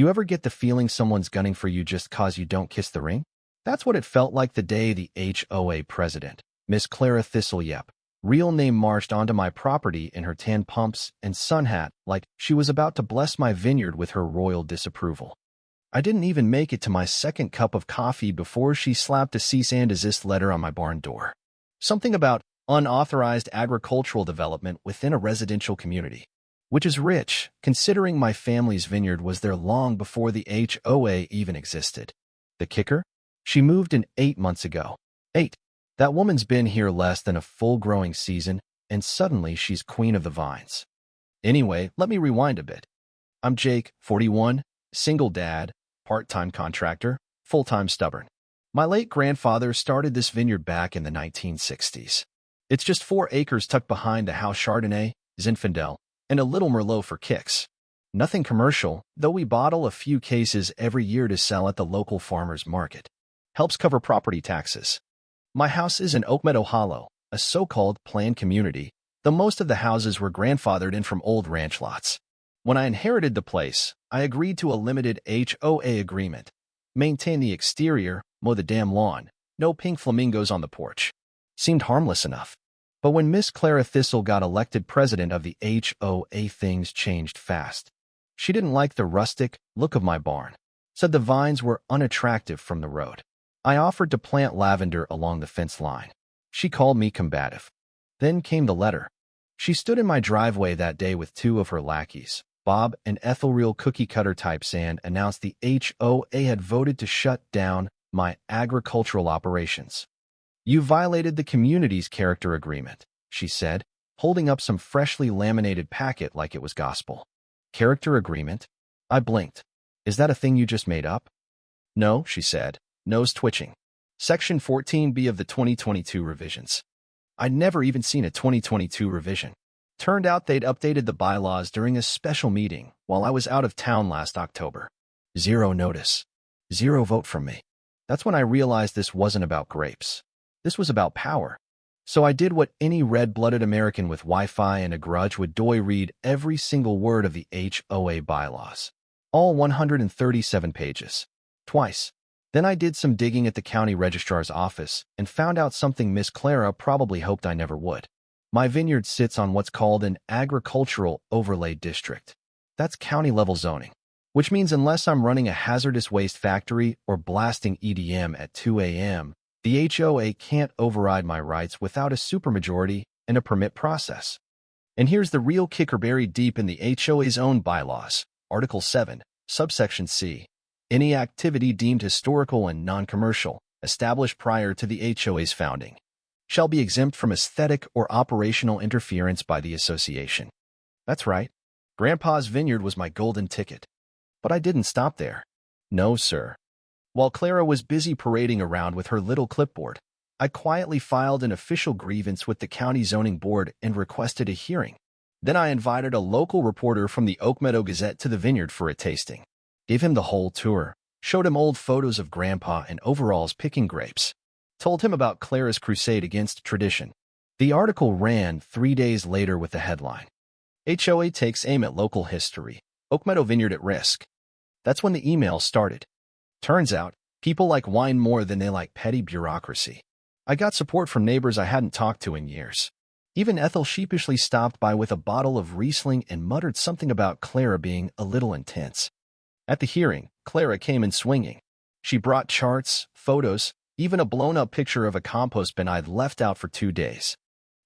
You ever get the feeling someone's gunning for you just 'cause you don't kiss the ring? That's what it felt like the day the HOA president, Miss Clara Thistleyep, real name, marched onto my property in her tan pumps and sun hat like she was about to bless my vineyard with her royal disapproval. I didn't even make it to my second cup of coffee before she slapped a cease and desist letter on my barn door. Something about unauthorized agricultural development within a residential community, which is rich, considering my family's vineyard was there long before the HOA even existed. The kicker? She moved in 8 months ago. 8. That woman's been here less than a full growing season, and suddenly she's queen of the vines. Anyway, let me rewind a bit. I'm Jake, 41, single dad, part-time contractor, full-time stubborn. My late grandfather started this vineyard back in the 1960s. It's just 4 acres tucked behind the house Chardonnay, Zinfandel, and a little Merlot for kicks. Nothing commercial, though we bottle a few cases every year to sell at the local farmer's market. Helps cover property taxes. My house is in Oakmeadow Hollow, a so-called planned community, though most of the houses were grandfathered in from old ranch lots. When I inherited the place, I agreed to a limited HOA agreement. Maintain the exterior, mow the damn lawn, no pink flamingos on the porch. Seemed harmless enough. But when Miss Clara Thistle got elected president of the HOA, things changed fast. She didn't like the rustic look of my barn, said the vines were unattractive from the road. I offered to plant lavender along the fence line. She called me combative. Then came the letter. She stood in my driveway that day with 2 of her lackeys, Bob and Ethel, real cookie-cutter types, and announced the HOA had voted to shut down my agricultural operations. You violated the community's character agreement, she said, holding up some freshly laminated packet like it was gospel. Character agreement? I blinked. Is that a thing you just made up? No, she said, nose twitching. Section 14B of the 2022 revisions. I'd never even seen a 2022 revision. Turned out they'd updated the bylaws during a special meeting while I was out of town last October. 0 notice. 0 vote from me. That's when I realized this wasn't about grapes. This was about power. So I did what any red-blooded American with Wi-Fi and a grudge would do: read every single word of the HOA bylaws. All 137 pages. Twice. Then I did some digging at the county registrar's office and found out something Miss Clara probably hoped I never would. My vineyard sits on what's called an agricultural overlay district. That's county-level zoning, which means unless I'm running a hazardous waste factory or blasting EDM at 2 a.m., the HOA can't override my rights without a supermajority and a permit process. And here's the real kicker buried deep in the HOA's own bylaws. Article 7, subsection C. Any activity deemed historical and non-commercial, established prior to the HOA's founding, shall be exempt from aesthetic or operational interference by the association. That's right. Grandpa's vineyard was my golden ticket. But I didn't stop there. No, sir. While Clara was busy parading around with her little clipboard, I quietly filed an official grievance with the county zoning board and requested a hearing. Then I invited a local reporter from the Oakmeadow Gazette to the vineyard for a tasting. Gave him the whole tour, showed him old photos of Grandpa in overalls picking grapes, told him about Clara's crusade against tradition. The article ran 3 days later with the headline, HOA takes aim at local history, Oakmeadow Vineyard at risk. That's when the email started. Turns out, people like wine more than they like petty bureaucracy. I got support from neighbors I hadn't talked to in years. Even Ethel sheepishly stopped by with a bottle of Riesling and muttered something about Clara being a little intense. At the hearing, Clara came in swinging. She brought charts, photos, even a blown-up picture of a compost bin I'd left out for 2 days.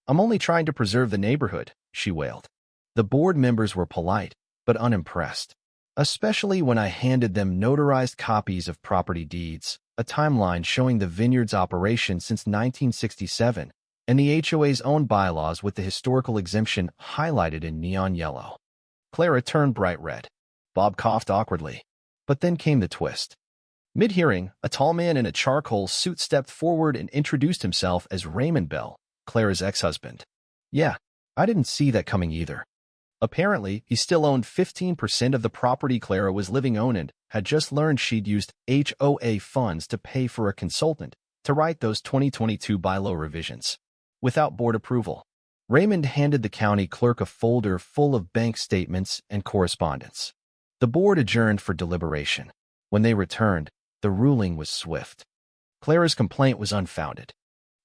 I'm only trying to preserve the neighborhood, she wailed. The board members were polite, but unimpressed, especially when I handed them notarized copies of property deeds, a timeline showing the vineyard's operation since 1967, and the HOA's own bylaws with the historical exemption highlighted in neon yellow. Clara turned bright red. Bob coughed awkwardly. But then came the twist. Mid-hearing, a tall man in a charcoal suit stepped forward and introduced himself as Raymond Bell, Clara's ex-husband. Yeah, I didn't see that coming either. Apparently, he still owned 15% of the property Clara was living on and had just learned she'd used HOA funds to pay for a consultant to write those 2022 bylaw revisions. Without board approval, Raymond handed the county clerk a folder full of bank statements and correspondence. The board adjourned for deliberation. When they returned, the ruling was swift. Clara's complaint was unfounded.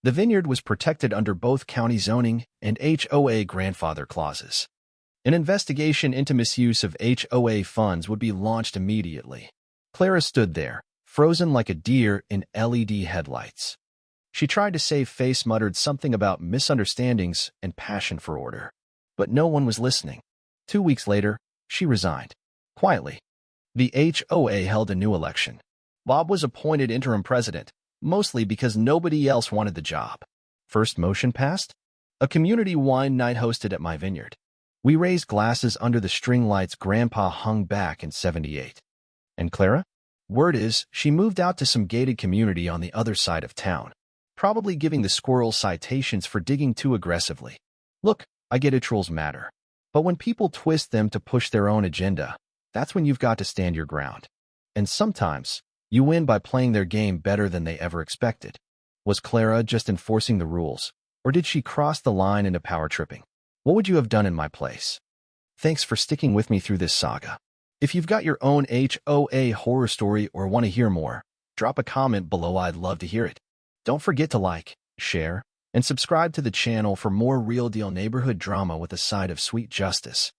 The vineyard was protected under both county zoning and HOA grandfather clauses. An investigation into misuse of HOA funds would be launched immediately. Clara stood there, frozen like a deer in LED headlights. She tried to save face, muttered something about misunderstandings and passion for order. But no one was listening. 2 weeks later, she resigned. Quietly. The HOA held a new election. Bob was appointed interim president, mostly because nobody else wanted the job. First motion passed? A community wine night hosted at my vineyard. We raised glasses under the string lights Grandpa hung back in '78. And Clara? Word is, she moved out to some gated community on the other side of town, probably giving the squirrels citations for digging too aggressively. Look, I get it, trolls matter. But when people twist them to push their own agenda, that's when you've got to stand your ground. And sometimes, you win by playing their game better than they ever expected. Was Clara just enforcing the rules, or did she cross the line into power tripping? What would you have done in my place? Thanks for sticking with me through this saga. If you've got your own HOA horror story or want to hear more, drop a comment below. I'd love to hear it. Don't forget to like, share, and subscribe to the channel for more real-deal neighborhood drama with a side of sweet justice.